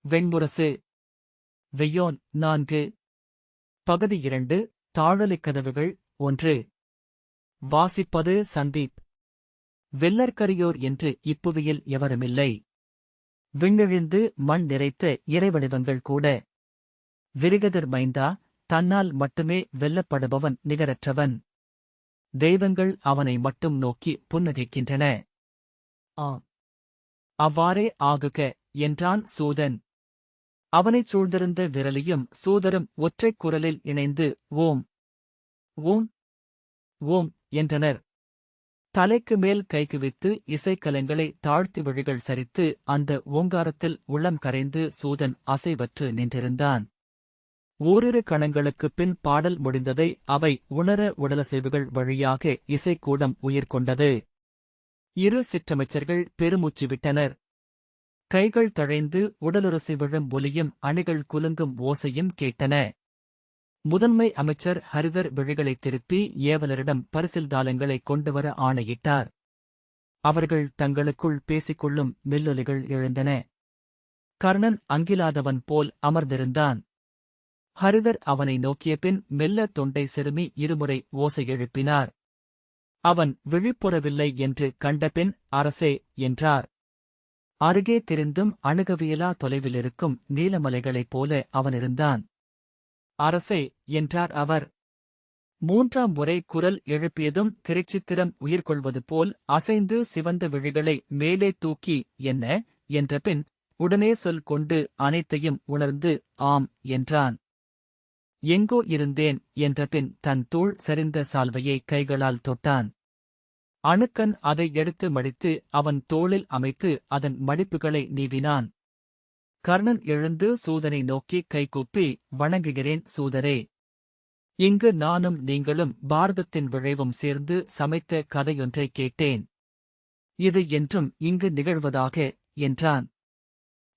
வெண்முரசு. வெய்யோன் 4. பகுதி 2. தாழலிக் கதவுகள் 1. வாசிப்பது சந்தீப். வெள்ளற்கரியோர் என்று இப்புவியில் எவருமில்லை. விண்ணெழுந்து மண் நிறைத்த இறைவடிவங்கள் கூட. விரிகதிர் மைந்தா, தன்னால் மட்டுமே வெல்லப்படுபவன் நிகரற்றவன். தெய்வங்கள் அவனை மட்டும் நோக்கி புன்னகைக்கின்றன. அவ்வாறே ஆகுக என்றான் சூதன். அவனைச் சூழ்ந்திருந்த விரலியும் சூதரும் ஒற்றைக் குரலில் இணைந்து ஓம் ஓம் ஓம் என்றனர். தலைக்கு மேல் கைகுவித்து இசைக்கலங்களை தாழ்த்தி விழிகள் சரித்து அந்த ஓங்காரத்தில் உள்ளம் கரைந்து சூதன் அசைவற்று நின்றிருந்தான். ஓரிரு கணங்களுக்குப் பின் பாடல் முடிந்ததை அவை உணர உடலசைவுகள் வழியாக இசைக்கூடம் உயிர் கொண்டது. இரு சிற்றமைச்சர்கள் பெருமூச்சு விட்டனர். கைகள் தழைந்து உடலுரசி விழும் ஒலியும் அணிகள் குலுங்கும் ஓசையும் கேட்டன. முதன்மை அமைச்சர் ஹரிதர் விழிகளைத் திருப்பி ஏவலரிடம் பரிசில்தாளங்களைக் கொண்டுவர ஆணையிட்டார். அவர்கள் தங்களுக்குள் பேசிக்கொள்ளும் மெல்லொலிகள் எழுந்தன. கர்ணன் அங்கிலாதவன் போல் அமர்ந்திருந்தான். ஹரிதர் அவனை நோக்கியபின் மெல்ல தொண்டை செருமி இருமுறை ஓசை எழுப்பினார். அவன் விழிப்புறவில்லை என்று கண்டபின் அரசே என்றார். அருகே தெரிந்தும் அணுகவியலா தொலைவிலிருக்கும் நீலமலைகளைப் போல அவனிருந்தான். அரசே என்றார் அவர். 3ஆம் முறை குரல் எழுப்பியதும் திரைச்சித்திரம் உயிர்கொள்வது போல் அசைந்து சிவந்த விழிகளை மேலே தூக்கி என்ன என்றபின் உடனே சொல் கொண்டு அனைத்தையும் உணர்ந்து ஆம் என்றான். எங்கோ இருந்தேன் என்றபின் தன் தோள் சரிந்த சால்வையை கைகளால் தொட்டான். அணுக்கன் அதை எடுத்து மடித்து அவன் தோளில் அமைத்து அதன் மடிப்புகளை நீவினான். கர்ணன் எழுந்து சூதனை நோக்கி கைகூப்பி வணங்குகிறேன் சூதரே. இங்கு நானும் நீங்களும் பாரதத்தின் விழைவும் சேர்ந்து சமைத்த கதையொன்றை கேட்டேன். இது என்றும் இங்கு நிகழ்வதாக என்றான்.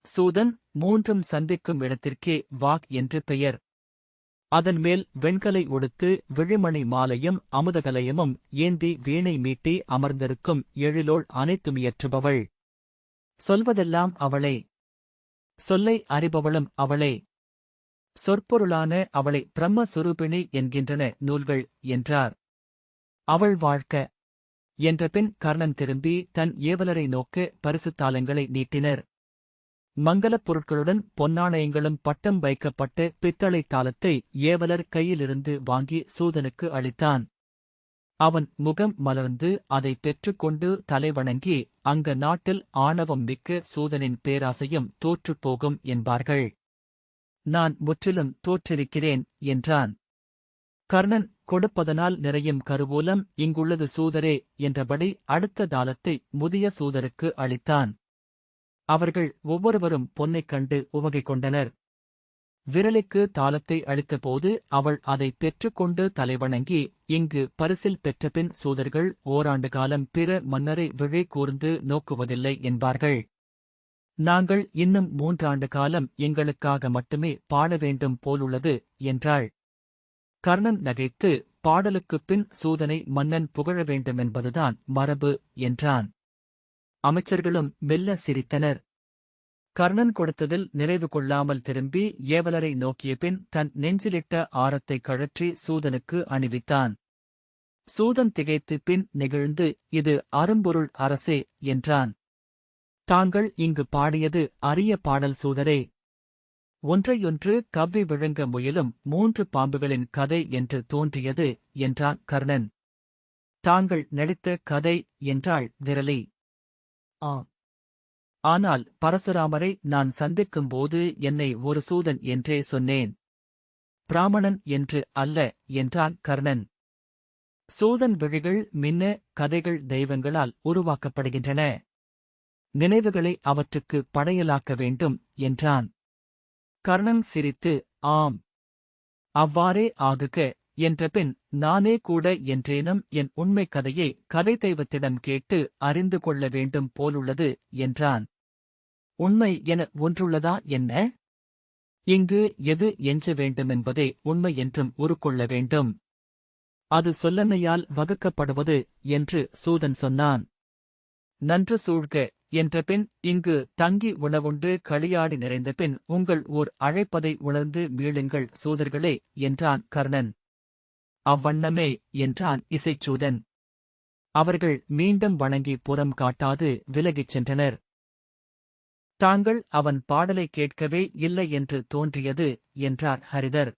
சூதன் 3ம் சந்திக்கும் இடத்திற்கே வாக் என்று பெயர். அதன்மேல் வெண்கலை உடுத்து விழிமணி மாலையும் அமுதகலையமும் ஏந்தி வீணை மீட்டி அமர்ந்திருக்கும் எழிலோள் அனைத்துமியற்றுபவள். சொல்வதெல்லாம் அவளே. சொல்லை அறிபவளும் அவளே. சொற்பொருளான அவளை பிரம்மஸ்வரூபிணி என்கின்றன நூல்கள் என்றார். அவள் வாழ்க்க என்றபின் கர்ணன் திரும்பி தன் ஏவலரை நோக்க பரிசுத்தாளங்களை நீட்டினர். மங்கலப் பொருட்களுடன் பொன்னாணயங்களும் பட்டம் வைக்கப்பட்ட பித்தளைத் தாளத்தை ஏவலர் கையிலிருந்து வாங்கி சூதனுக்கு அளித்தான். அவன் முகம் மலர்ந்து அதை பெற்றுக்கொண்டு தலைவணங்கி அங்க நாட்டில் ஆணவம் மிக்க சூதனின் பேராசையும் தோற்றுப்போகும் என்பார்கள். நான் முற்றிலும் தோற்றிருக்கிறேன் என்றான். கர்ணன் கொடுப்பதனால் நிறையும் கருவூலம் இங்குள்ளது சூதரே என்றபடி அடுத்த தாளத்தை முதிய சூதருக்கு அளித்தான். அவர்கள் ஒவ்வொருவரும் பொன்னைக் கண்டு உவகை கொண்டனர். விரலிக்கு தாளத்தை அளித்தபோது அவள் அதை பெற்றுக்கொண்டு தலைவணங்கி இங்கு பரிசில் பெற்றபின் சூதர்கள் ஓராண்டு காலம் பிற மன்னரை விழி கூர்ந்து நோக்குவதில்லை என்பார்கள். நாங்கள் இன்னும் 3 ஆண்டு காலம் எங்களுக்காக மட்டுமே பாட வேண்டும் போலுள்ளது என்றாள். கர்ணன் நகைத்து பாடலுக்குப் பின் சூதனை மன்னன் புகழ வேண்டுமென்பதுதான் மரபு என்றான். அமைச்சர்களும் மெல்ல சிரித்தனர். கர்ணன் கொடுத்ததில் நிறைவு கொள்ளாமல் திரும்பி ஏவலரை நோக்கியபின் தன் நெஞ்சிலிட்ட ஆரத்தை கழற்றி சூதனுக்கு அணிவித்தான். சூதன் திகைத்து பின் நெகிழ்ந்து இது அரும்பொருள் அரசே என்றான். தாங்கள் இங்கு பாடியது அரிய பாடல் சூதரே. ஒன்றையொன்று கவ்வி விழுங்க முயலும் 3 பாம்புகளின் கதை என்று தோன்றியது என்றான் கர்ணன். தாங்கள் நடித்த கதை என்றாள் விரலி. ஆனால் பரசுராமரை நான் சந்திக்கும்போது என்னை ஒரு சூதன் என்றே சொன்னேன். பிராமணன் என்று அல்ல என்றான் கர்ணன். சூதன் விழிகள் மின்ன கதைகள் தெய்வங்களால் உருவாக்கப்படுகின்றன. நினைவுகளை அவற்றுக்கு படையலாக்க வேண்டும் என்றான். கர்ணன் சிரித்து ஆம் அவ்வாறே ஆகுக என்றபின் நானே கூட என்றேனும் என் உண்மைக் கதையை கதை தெய்வத்திடம் கேட்டு அறிந்து கொள்ள வேண்டும் போலுள்ளது என்றான். உண்மை என ஒன்றுள்ளதா என்ன? இங்கு எது எஞ்ச வேண்டுமென்பதே உண்மை என்றும் உருக்கொள்ள வேண்டும். அது சொல்லன்னையால் வகுக்கப்படுவது என்று சூதன் சொன்னான். நன்று சூழ்க என்றபின் இங்கு தங்கி உணவுண்டு களியாடி நிறைந்தபின் உங்கள் ஊர் அழைப்பதை உணர்ந்து மீளுங்கள் சூதர்களே என்றான் கர்ணன். அவ்வண்ணமே என்றான் இசைச்சூதன். அவர்கள் மீண்டும் வணங்கி புறம் காட்டாது விலகிச் சென்றனர். தாங்கள் அவன் பாடலை கேட்கவே இல்லை என்று தோன்றியது என்றார் ஹரிதர்.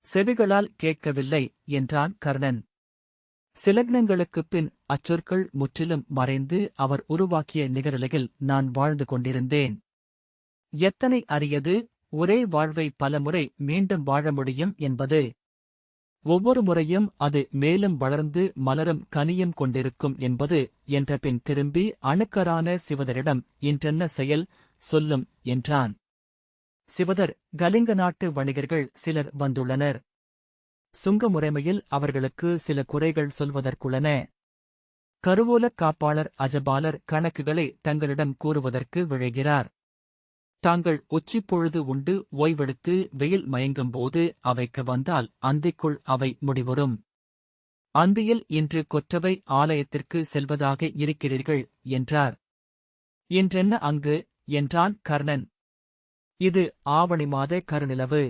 செவிகளால் கேட்கவில்லை என்றான் கர்ணன். சிலக்னங்களுக்குப் பின் அச்சொற்கள் முற்றிலும் மறைந்து அவர் உருவாக்கிய நிகரலையில் நான் வாழ்ந்து கொண்டிருந்தேன். எத்தனை அரியது ஒரே வாழ்வை பலமுறை மீண்டும் வாழ முடியும் என்பது. ஒவ்வொரு முறையும் அது மேலும் வளர்ந்து மலரும் கனியும் கொண்டிருக்கும் என்பது என்றபின் திரும்பி அணுக்கரான சிவதரிடம் இன்றென்ன செயல் சொல்லும் என்றான். சிவதர், கலிங்க நாட்டு வணிகர்கள் சிலர் வந்துள்ளனர். சுங்க முறைமையில் அவர்களுக்கு சில குறைகள் சொல்வதற்குள்ளன. கருவூலக் காப்பாளர் அஜபாலர் கணக்குகளை தங்களிடம் கூறுவதற்கு விழைகிறார். தாங்கள் உச்சிப்பொழுது உண்டு ஓய்வெடுத்து வெயில் மயங்கும்போது அவைக்கு வந்தால் அந்திக்குள் அவை முடிவுறும். அந்தியில் இன்று கொற்றவை ஆலயத்திற்கு செல்வதாக இருக்கிறீர்கள் என்றார். இன்றென்ன அங்கு என்றான் கர்ணன். இது ஆவணி மாத கருநிலவு.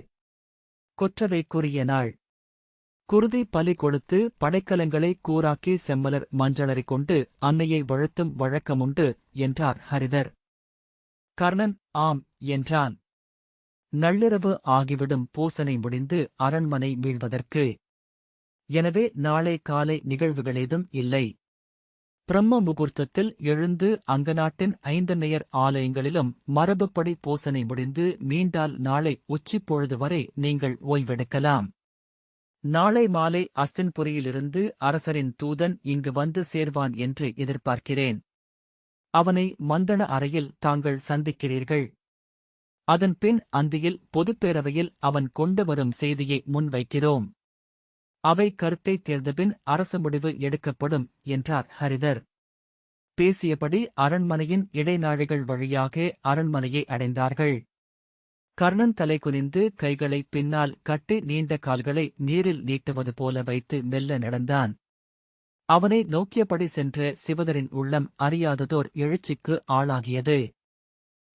கொற்றவைக்குரிய நாள். குருதி பலி கொடுத்து படைக்கலங்களை கூராக்கி செம்மலர் மஞ்சளறிக் கொண்டு அன்னையை வழுத்தும் வழக்கமுண்டு என்றார் ஹரிதர். கர்ணன் ஆம் என்றான். நள்ளிரவு ஆகிவிடும் பூசனை முடிந்து அரண்மனை வீழ்வதற்கு. எனவே நாளை காலை நிகழ்வுகளேதும் இல்லை. பிரம்ம முகூர்த்தத்தில் எழுந்து அங்கநாட்டின் ஐந்தன்னையர் ஆலயங்களிலும் மரபுப்படி பூசனை முடிந்து மீண்டால் நாளை உச்சிப்பொழுது வரை நீங்கள் ஓய்வெடுக்கலாம். நாளை மாலை அஸ்தின்புரியிலிருந்து அரசரின் தூதன் இங்கு வந்து சேர்வான் என்று எதிர்பார்க்கிறேன். அவனை மந்தண அறையில் தாங்கள் சந்திக்கிறீர்கள். அதன்பின் அந்தியில் பொதுப்பேரவையில் அவன் கொண்டு வரும் செய்தியை முன்வைக்கிறோம். அவை கருத்தை தேர்ந்தபின் அரசு முடிவு எடுக்கப்படும் என்றார் ஹரிதர். பேசியபடி அரண்மனையின் இடைநாழிகள் வழியாக அரண்மனையை அடைந்தார்கள். கர்ணன் தலை குனிந்து கைகளை பின்னால் கட்டி நீண்ட கால்களை நீரில் நீட்டுவது போல வைத்து மெல்ல நடந்தான். அவனை நோக்கியபடி சென்ற சிவதரின் உள்ளம் அறியாததோர் எழுச்சிக்கு ஆளாகியது.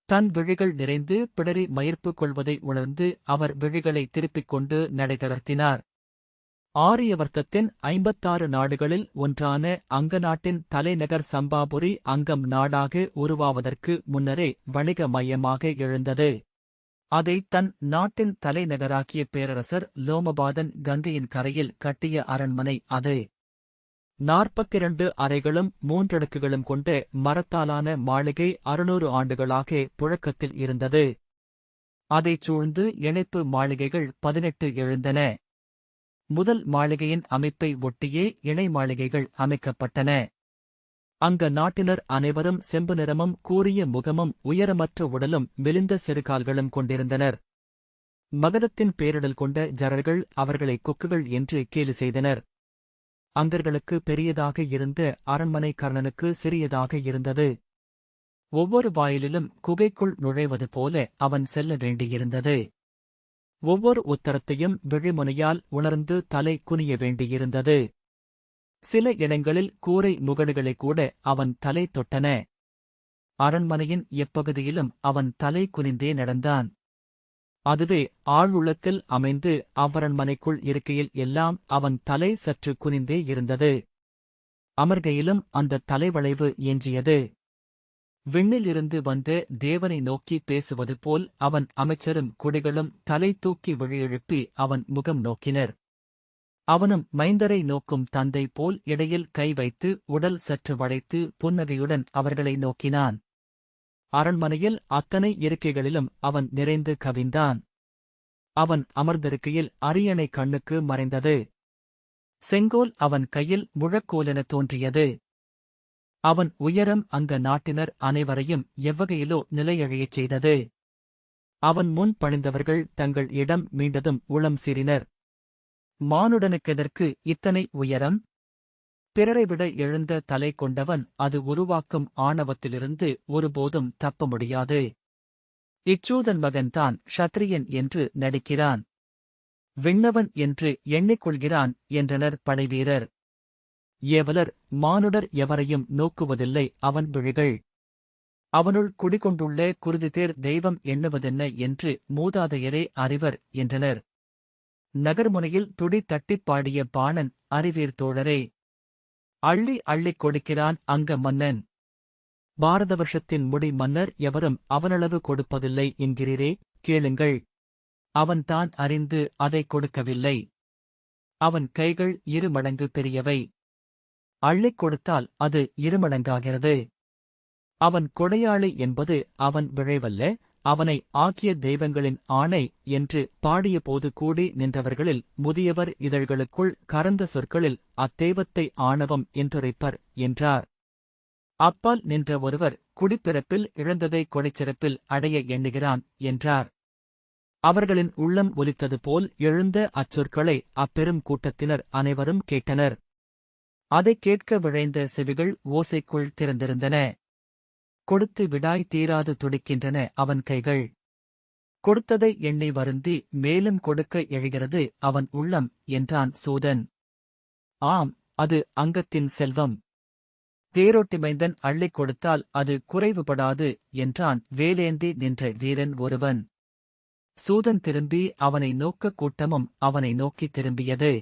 தன் விழிகள் நிறைந்து பிடரி மயிர்ப்பு கொள்வதை உணர்ந்து அவர் விழிகளை திருப்பிக் கொண்டு நடை தளர்த்தினார். ஆரியவர்த்தத்தின் 56 நாடுகளில் ஒன்றான அங்க நாட்டின் தலைநகர் சம்பாபுரி அங்கம் நாடாக உருவாவதற்கு முன்னரே வணிக மையமாக எழுந்தது. அதை தன் நாட்டின் தலைநகராக்கிய பேரரசர் லோமபாதன் கங்கையின் கரையில் கட்டிய அரண்மனை அது. 42 அறைகளும் 3 அடுக்குகளும் கொண்ட மரத்தாலான மாளிகை 600 ஆண்டுகளாக புழக்கத்தில் இருந்தது. அதைச் சூழ்ந்து இணைப்பு மாளிகைகள் 18 எழுந்தன. முதல் மாளிகையின் அமைப்பை ஒட்டியே இணை மாளிகைகள் அமைக்கப்பட்டன. அங்க நாட்டினர் அனைவரும் செம்பு நிறமும் கூரிய முகமும் உயரமற்ற உடலும் மெலிந்த சிறுகால்களும் கொண்டிருந்தனர். மகதத்தின் பேரிடல் கொண்ட ஜரர்கள் அவர்களை கொக்குகள் என்று கேலி செய்தனர். அங்கர்களுக்கு பெரியதாக இருந்த அரண்மனை கர்ணனுக்கு சிறியதாக இருந்தது. ஒவ்வொரு வாயிலிலும் குகைக்குள் நுழைவது போல அவன் செல்ல வேண்டியிருந்தது. ஒவ்வொரு உத்தரத்தையும் விழிமுனையால் உணர்ந்து தலை குனிய வேண்டியிருந்தது. சில இடங்களில் கூரை முகடுகளை கூட அவன் தலை தொட்டன. அரண்மனையின் எப்பகுதியிலும் அவன் தலை குனிந்தே நடந்தான். அதுவே ஆழ்வுள்ளத்தில் அமைந்து அவ்வரண்மனைக்குள் இருக்கையில் எல்லாம் அவன் தலை சற்று குனிந்தே இருந்தது. அமர்கையிலும் அந்த தலைவளைவு எஞ்சியது. விண்ணிலிருந்து வந்த தேவனை நோக்கி பேசுவது போல் அவன் அமைச்சரும் குடிகளும் தலை தூக்கி விழியெழுப்பி அவன் முகம் நோக்கினர். அவனும் மைந்தரை நோக்கும் தந்தை போல் இடையில் கை வைத்து உடல் சற்று வளைத்து புன்னகையுடன் அவர்களை நோக்கினான். அரண்மனையில் அத்தனை இருக்கைகளிலும் அவன் நிறைந்து கவிந்தான். அவன் அமர்ந்திருக்கையில் அரியணை கண்ணுக்கு மறைந்தது. செங்கோல் அவன் கையில் முழக்கோலென தோன்றியது. அவன் உயரம் அங்க நாட்டினர் அனைவரையும் எவ்வகையிலோ நிலையழியச் செய்தது. அவன் முன் பணிந்தவர்கள் தங்கள் இடம் மீண்டதும் உளம் சீறினர். மானுடனுக்கெதற்கு இத்தனை உயரம்? பிறரைவிட எழுந்த தலை கொண்டவன் அது உருவாக்கும் ஆணவத்திலிருந்து ஒருபோதும் தப்ப முடியாது. இச்சூதன் மகன்தான் க்ஷத்ரியன் என்று நடிக்கிறான். விண்ணவன் என்று எண்ணிக்கொள்கிறான் என்றனர் படைவீரர். ஏவலர் மானுடர் எவரையும் நோக்குவதில்லை அவன் விழிகள். அவனுள் குடிகொண்டுள்ள குருதிதேர் தெய்வம் எண்ணுவதென்ன என்று மூதாதையரே அறிவர் என்றனர். நகர்முனையில் துடி தட்டிப் பாடிய பாணன், அறிவீர் தோழரே. அள்ளி அள்ளிக் கொடுக்கிறான் அங்க மன்னன். பாரத வருஷத்தின் முடி மன்னர் எவரும் அவனளவு கொடுப்பதில்லை என்கிறீரே, கேளுங்கள். அவன்தான் அறிந்து அதை கொடுக்கவில்லை. அவன் கைகள் 2 மடங்கு பெரியவை. அள்ளிக் கொடுத்தால் அது 2 மடங்காகிறது. அவன் கொடையாளி என்பது அவன் விழைவல்ல, அவனை ஆக்கிய தெய்வங்களின் ஆணை என்று பாடியபோது கூடி நின்றவர்களில் முதியவர் இதழ்களுக்குள் கரந்த சொற்களில் அத்தெய்வத்தை ஆணவம் என்றுரைப்பர் என்றார். அப்பால் நின்ற ஒருவர், குடிப்பிறப்பில் இழந்ததை கொடைச்சிறப்பில் அடைய எண்ணுகிறான் என்றார். அவர்களின் உள்ளம் ஒலித்தது போல் எழுந்த அச்சொற்களை அப்பெரும் கூட்டத்தினர் அனைவரும் கேட்டனர். அதைக் கேட்க விழைந்த செவிகள் ஓசைக்குள் திறந்திருந்தன. கொடுத்து விடாய் தீராது துடிக்கின்றன அவன் கைகள். கொடுத்ததை எண்ணி வருந்தி மேலும் கொடுக்க எழுகிறது அவன் உள்ளம் என்றான் சூதன். ஆம், அது அங்கத்தின் செல்வம். தேரோட்டி மைந்தன் அள்ளிக் கொடுத்தால் அது குறைவுபடாது என்றான் வேலேந்தி நின்ற வீரன் ஒருவன். சூதன் திரும்பி அவனை நோக்க கூட்டமும் அவனை நோக்கி திரும்பியது.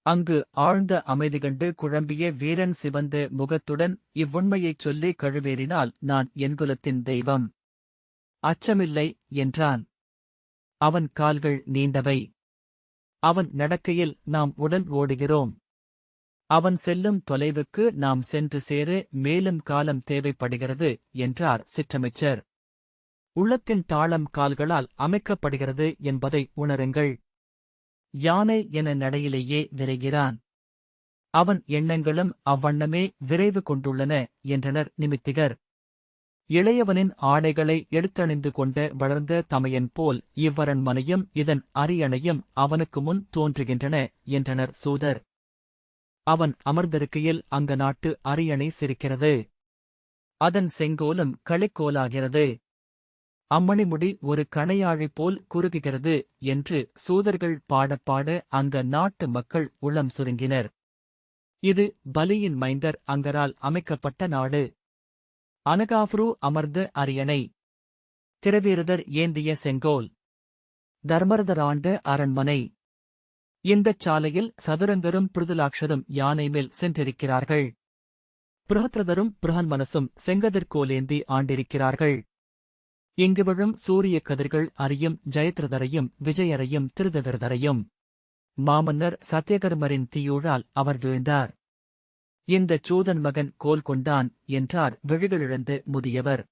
அங்கு ஆழ்ந்த அமைதி கண்டு குழம்பிய வீரன் சிவந்த முகத்துடன் இவ்வுண்மையைச் சொல்லி கழுவேறினால் நான் என்குலத்தின் தெய்வம். அச்சமில்லை என்றான். அவன் கால்கள் நீண்டவை. அவன் நடக்கையில் நாம் உடன் ஓடுகிறோம். அவன் செல்லும் தொலைவுக்கு நாம் சென்று சேர மேலும் காலம் தேவைப்படுகிறது என்றார் சிற்றமைச்சர். உள்ளத்தின் தாளம் கால்களால் அமைக்கப்படுகிறது என்பதை உணருங்கள். யானை என நடையிலேயே விரைகிறான். அவன் எண்ணங்களும் அவ்வண்ணமே விரைவு கொண்டுள்ளன என்றனர் நிமித்திகர். இளையவனின் ஆடைகளை எடுத்தணிந்து கொண்ட வளர்ந்த தமையன் போல் இவ்வரண்மனையும் இதன் அரியணையும் அவனுக்கு முன் தோன்றுகின்றன என்றனர் சூதர். அவன் அமர்ந்திருக்கையில் அங்க நாட்டு அரியணை சிரிக்கிறது. அதன் செங்கோலும் களிக்கோலாகிறது. அம்மணிமுடி ஒரு கணையாழி போல் குறுகுகிறது என்று சூதர்கள் பாடப்பாட அங்க நாட்டு மக்கள் உளம் சுருங்கினர். இது பலியின் மைந்தர் அங்கரால் அமைக்கப்பட்ட நாடு. அனகாஃப்ரு அமர்ந்த அரியணை. திரவீரதர் ஏந்திய செங்கோல். தர்மரதராண்ட அரண்மனை. இந்தச் சாலையில் சதுரங்கரும் பிருதுலாட்சரும் யானை மேல் சென்றிருக்கிறார்கள். புருஹத்ரதரும் புருஹன்மனசும் செங்கதிர்கோலேந்தி ஆண்டிருக்கிறார்கள். இங்கு விழும் சூரிய கதிர்கள் அறியும் ஜெயத்ரதரையும் விஜயரையும் திருதவிரதரையும். மாமன்னர் சத்யகர்மரின் தீயூழால் அவர் வீழ்ந்தார். இந்தச் சூதன் மகன் கோல் கொண்டான் என்றார் விழிகளிழந்த முதியவர்.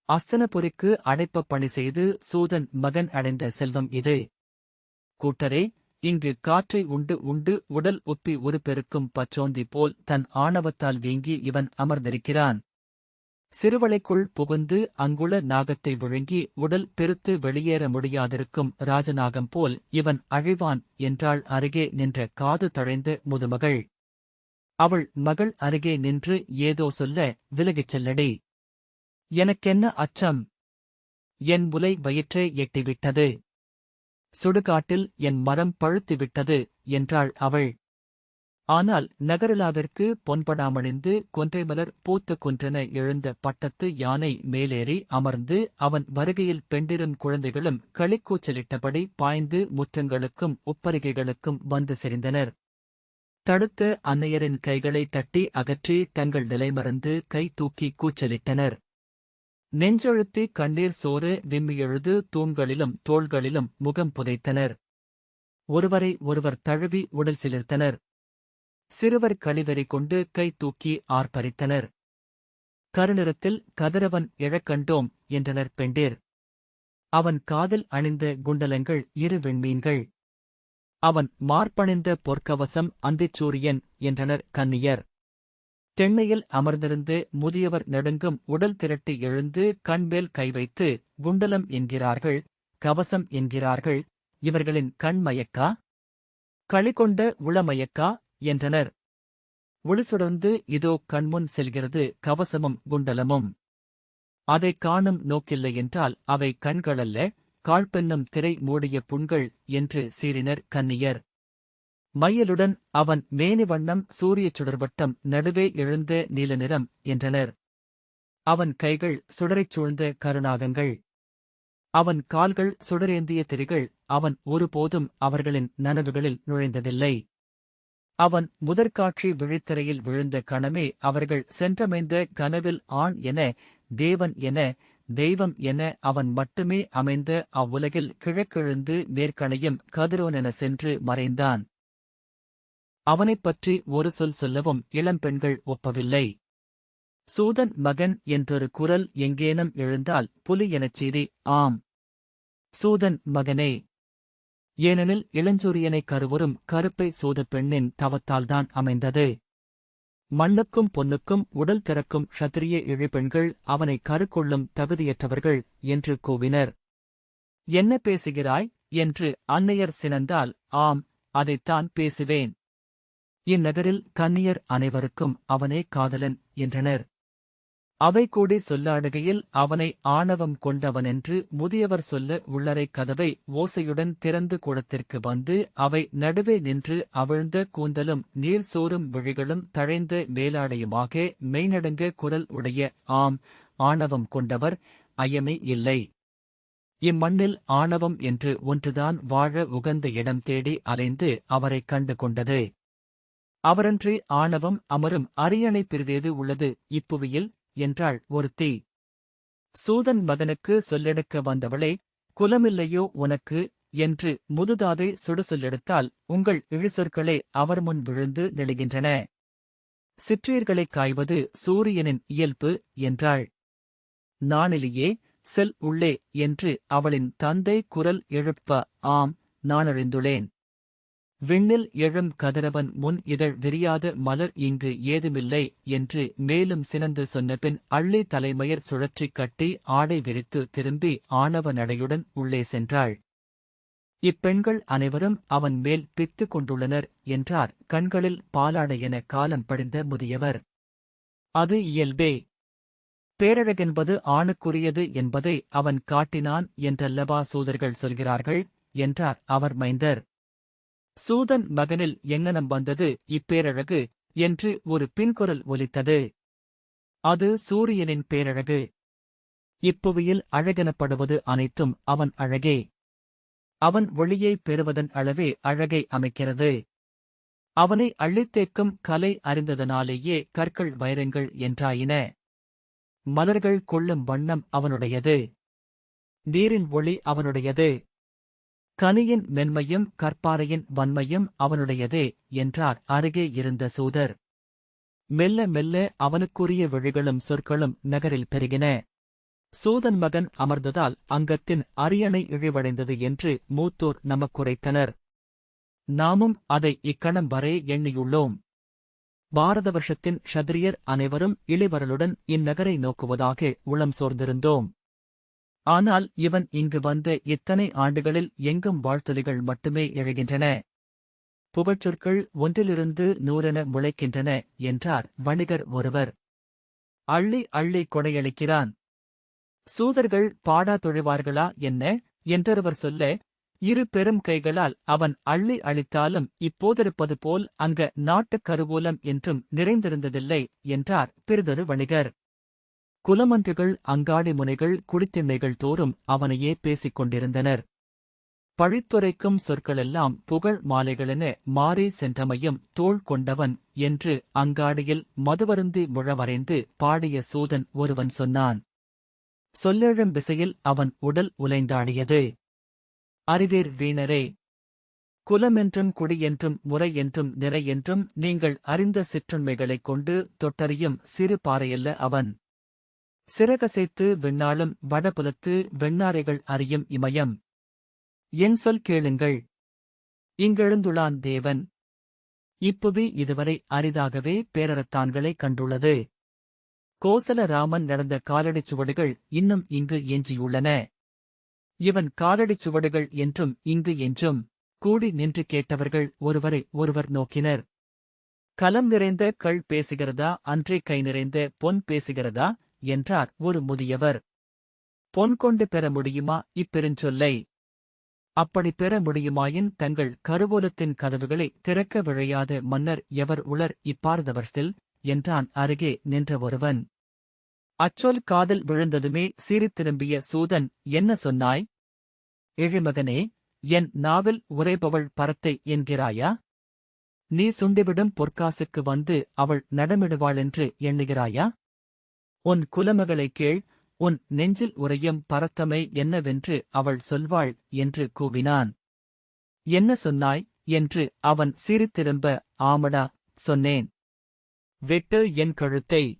அஸ்தனபுரிக்கு அடைப்பப் பணி செய்து சூதன் மகன் அடைந்த செல்வம் இது. கூட்டரே, இங்கு காற்றை உண்டு உண்டு உடல் உப்பி உருப்பெருக்கும் பச்சோந்தி போல் தன் ஆணவத்தால் வீங்கி இவன் அமர்ந்திருக்கிறான். சிறுவளைக்குள் புகுந்து அங்குள நாகத்தை விழுங்கி உடல் பெருத்து வெளியேற முடியாதிருக்கும் ராஜநாகம் போல் இவன் அழிவான் என்றாள் அருகே நின்ற காது தழைந்த முதுமகள். அவள் மகள் அருகே நின்று ஏதோ சொல்ல, விலகிச் செல்லடி. எனக்கென்ன அச்சம்? என் முலை வயிற்றே எட்டிவிட்டது. சுடுகாட்டில் என் மரம் பழுத்துவிட்டது என்றாள் அவள். ஆனால் நகரிலாவிற்கு பொன்படாமணிந்து கொன்றைமலர் பூத்த குன்றென எழுந்த பட்டத்து யானை மேலேறி அமர்ந்து அவன் வருகையில் பெண்டிரும் குழந்தைகளும் களிக்கூச்சலிட்டபடி பாய்ந்து முற்றங்களுக்கும் உப்பரிகைகளுக்கும் வந்து செறிந்தனர். தடுத்த அன்னையரின் கைகளை தட்டி அகற்றி தங்கள் நிலைமறந்து கை தூக்கி கூச்சலிட்டனர். நெஞ்சழுத்தி கண்ணீர் சோர விம்மியெழுது தூண்களிலும் தோள்களிலும் முகம் புதைத்தனர். ஒருவரை ஒருவர் தழுவி உடல் சிலிர்த்தனர். சிறுவர் களிவெறி கொண்டு கை தூக்கி ஆர்ப்பரித்தனர். கருநிறத்தில் கதிரவன் எழக்கண்டோம் என்றனர் பெண்டிர். அவன் காதில் அணிந்த குண்டலங்கள் 2 வெண்மீன்கள். அவன் மார்பணிந்த பொற்கவசம் அந்திச்சூரியன் என்றனர் கன்னியர். தென்னையில் அமர்ந்திருந்து முதியவர் நெடுங்கும் உடல் திரட்டி எழுந்து கண்மேல் கை வைத்து குண்டலம் என்கிறார்கள், கவசம் என்கிறார்கள். இவர்களின் கண் மயக்கா? களிகொண்ட உளமயக்கா என்றனர். ஒளிசுடர்ந்து இதோ கண்முன் செல்கிறது கவசமும் குண்டலமும். அதைக் காணும் நோக்கில்லையென்றால் அவை கண்களல்ல, காழ்பென்னும் திரை மூடிய புண்கள் என்று சீறினர் கன்னியர். மையலுடன் அவன் மேனி வண்ணம் சூரியச் சுடர்வட்டம் நடுவே எழுந்த நீல நிறம் என்றனர். அவன் கைகள் சுடரைச் சூழ்ந்த கருநாகங்கள். அவன் கால்கள் சுடரேந்திய திரிகள். அவன் ஒருபோதும் அவர்களின் நனவுகளில் நுழைந்ததில்லை. அவன் முதற்காட்சி விழித்திரையில் விழுந்த கணமே அவர்கள் சென்றமைந்த கனவில் ஆண் என, தேவன் என, தெய்வம் என அவன் மட்டுமே அமைந்த அவ்வுலகில் கிழக்கெழுந்து மேற்கணையும் கதிரோனென சென்று மறைந்தான். அவனைப் பற்றி ஒரு சொல் சொல்லவும் இளம்பெண்கள் ஒப்பவில்லை. சூதன் மகன் என்றொரு குரல் எங்கேனும் எழுந்தால் புலி எனச் சீறி, ஆம், சூதன் மகனே. ஏனெனில் இளஞ்சூரியனை கருவுறும் கருப்பை சூதப் பெண்ணின் தவத்தால்தான் அமைந்தது. மண்ணுக்கும் பொன்னுக்கும் உடல் திறக்கும் க்ஷத்திரிய இழிபெண்கள் அவனை கருக்கொள்ளும் தகுதியற்றவர்கள் என்று கூவினர். என்ன பேசுகிறாய் என்று அன்னையர் சினந்தால், ஆம், அதைத்தான் பேசுவேன். இந்நகரில் கன்னியர் அனைவருக்கும் அவனே காதலன் என்றனர். அவை கூடி சொல்லாடுகையில் அவனை ஆணவம் கொண்டவனென்று முதியவர் சொல்ல உள்ளறை கதவை ஓசையுடன் திறந்து கூடத்திற்கு வந்து அவை நடுவே நின்று அவிழ்ந்த கூந்தலும் நீர் சோறும் விழிகளும் தழைந்த மேலாடையுமாக மெய்நடுங்க குரல் உடைய, ஆம், ஆணவம் கொண்டவர், ஐயமே இல்லை. இம்மண்ணில் ஆணவம் என்று ஒன்றுதான் வாழ உகந்த இடம் தேடி அலைந்து அவரைக் கண்டு கொண்டது. அவரன்றி ஆணவம் அமரும் அரியணை பிறிதேது உள்ளது இப்புவியில் என்றாள் ஒருத்தி. சூதன் மகனுக்கு சொல்லெடுக்க வந்தவளே, குலமில்லையோ உனக்கு என்று முதுதாதை சுடுசொல்லெடுத்தால் உங்கள் இழிசொற்களே அவர் முன் விழுந்து நெழுகின்றன. சிற்றீர்களைக் காய்வது சூரியனின் இயல்பு என்றாள். நானிலியே, செல் உள்ளே என்று அவளின் தந்தை குரல் எழுப்ப, ஆம், நானழிந்துளேன். விண்ணில் எழும் கதிரவன் முன் இதழ் விரியாத மலர் இங்கு ஏதுமில்லை என்று மேலும் சினந்து சொன்னபின் அள்ளி தலைமயர் சுழற்றிக் கட்டி ஆடை விரித்து திரும்பி ஆணவ நடையுடன் உள்ளே சென்றாள். இப்பெண்கள் அனைவரும் அவன் மேல் பித்து கொண்டுள்ளனர் என்றார் கண்களில் பாலாடையென காலம் படிந்த முதியவர். அது இயல்பே. பேரழகென்பது ஆணுக்குரியது என்பதை அவன் காட்டினான் என்றல்லவா சூதர்கள் சொல்கிறார்கள் என்றார் அவர் மைந்தர். சூதன் மகனில் எங்ஙனம் வந்தது இப்பேரழகு என்று ஒரு பின்குரல் ஒலித்தது. அது சூரியனின் பேரழகு. இப்புவியில் அழகெனப்படுவது அனைத்தும் அவன் அழகே. அவன் ஒளியைப் பெறுவதன் அளவே அழகை அமைக்கிறது. அவனை அள்ளித்தேக்கும் கலை அறிந்ததனாலேயே கற்கள் வைரங்கள் என்றாயின. மலர்கள் கொள்ளும் வண்ணம் அவனுடையது. நீரின் ஒளி அவனுடையது. கனியின் மென்மையும் கற்பாறையின் வன்மையும் அவனுடையதே என்றார் அருகே இருந்த சூதர். மெல்ல மெல்ல அவனுக்குரிய விழிகளும் சொற்களும் நகரில் பெருகின. சூதன் மகன் அமர்ந்ததால் அங்கத்தின் அரியணை இழிவடைந்தது என்று மூத்தோர் நமக்குரைத்தனர். நாமும் அதை இக்கணம் வரை எண்ணியுள்ளோம். பாரத வருஷத்தின் க்ஷத்திரியர் அனைவரும் இளிவரலுடன் இந்நகரை நோக்குவதாக உளம் சோர்ந்திருந்தோம். ஆனால் இவன் இங்கு வந்த இத்தனை ஆண்டுகளில் எங்கும் வாழ்த்தொலிகள் மட்டுமே எழுகின்றன. புகழ்ச்சொற்கள் ஒன்றிலிருந்து 100 முளைக்கின்றன என்றார் வணிகர் ஒருவர். அள்ளி அள்ளி கொடையளிக்கிறான். சூதர்கள் பாடா தொழிவார்களா என்ன என்றொருவர் சொல்ல, இரு பெரும் கைகளால் அவன் அள்ளி அளித்தாலும் இப்போதிருப்பது போல் அங்க நாட்டுக் கருவூலம் என்றும் நிறைந்திருந்ததில்லை என்றார் பிறிதொரு வணிகர். குலமந்திரிகள் அங்காடி முனைகள் குடித்திண்ணைகள் தோறும் அவனையே பேசிக் கொண்டிருந்தனர். பழித்துரைக்கும் சொற்களெல்லாம் புகழ் மாலைகளென மாறி சென்றமையும் தோள் கொண்டவன் என்று அங்காடியில் மதுவருந்தி முழவரைந்து பாடிய சூதன் ஒருவன் சொன்னான். சொல்லெழும் விசையில் அவன் உடல் உலைந்தாடியது. அறிவீர் வீணரே! குலமென்றும் குடியென்றும் முறை என்றும் நிறை என்றும் நீங்கள் அறிந்த சிற்றுண்மைகளைக் கொண்டு தொட்டறியும் சிறு பாறையல்ல அவன். சிறகசைத்து விண்ணாளும் வடபுலத்து வெண்ணாரைகள் அறியும் இமயம். என் சொல் கேளுங்கள். இங்கெழுந்துளான் தேவன். இப்புவி இதுவரை அரிதாகவே பேரறத்தான்களை கண்டுள்ளது. கோசல ராமன் நடந்த காலடிச் சுவடுகள் இன்னும் இங்கு எஞ்சியுள்ளன. இவன் காலடிச் சுவடுகள் என்றும் இங்கு என்றும். கூடி நின்று கேட்டவர்கள் ஒருவரை ஒருவர் நோக்கினர். கலம் நிறைந்த கள் பேசுகிறதா அன்றே கை நிறைந்த பொன் பேசுகிறதா என்றார் ஒரு முதியவர். பொன் கொண்டு பெற முடியுமா இப்பெருஞ்சொல்லை? அப்படி பெற முடியுமாயின் தங்கள் கருவூலத்தின் கதவுகளை திறக்க விழையாத மன்னர் எவர் உளர் இப்பாரதவர்சில் என்றான் அருகே நின்ற ஒருவன். அச்சொல் காதில் விழுந்ததுமே சீறித் திரும்பிய சூதன், என்ன சொன்னாய்? இழிமகனே, என் நாவில் உரைபவள் பரத்தை என்கிறாயா? நீ சுண்டிவிடும் பொற்காசுக்கு வந்து அவள் நடமிடுவாளென்று எண்ணுகிறாயா? உன் குலமகளை கேள், உன் நெஞ்சில் உறையும் பரத்தமை என்னவென்று அவள் சொல்வாள் என்று கூவினான். என்ன சொன்னாய்? என்று அவன் சீறித் திரும்ப, ஆமடா, சொன்னேன். வெட்டு என் கழுத்தை.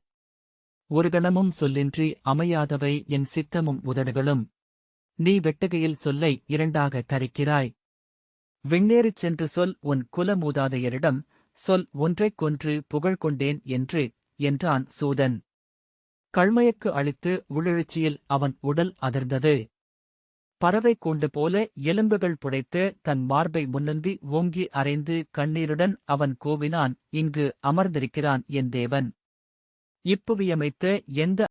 ஒரு கணமும் சொல்லின்றி அமையாதவை என் சித்தமும் உதடுகளும். நீ வெட்டுகையில் சொல்லை இரண்டாக தரிக்கிறாய். விண்ணேறிச் சென்று சொல் உன் குல மூதாதையரிடம், சொல் ஒன்றைக் கொன்று புகழ் கொண்டேன் என்றான் சூதன். கள்மயக்கு அளித்து உள்ளெழுச்சியில் அவன் உடல் அதிர்ந்தது. பறவை கூண்டு போல எலும்புகள் புடைத்து தன் மார்பை முன்னந்தி ஓங்கி அறைந்து கண்ணீருடன் அவன் கூவினான், இங்கு அமர்ந்திருக்கிறான் என் தேவன். இப்புவியமைத்த எந்த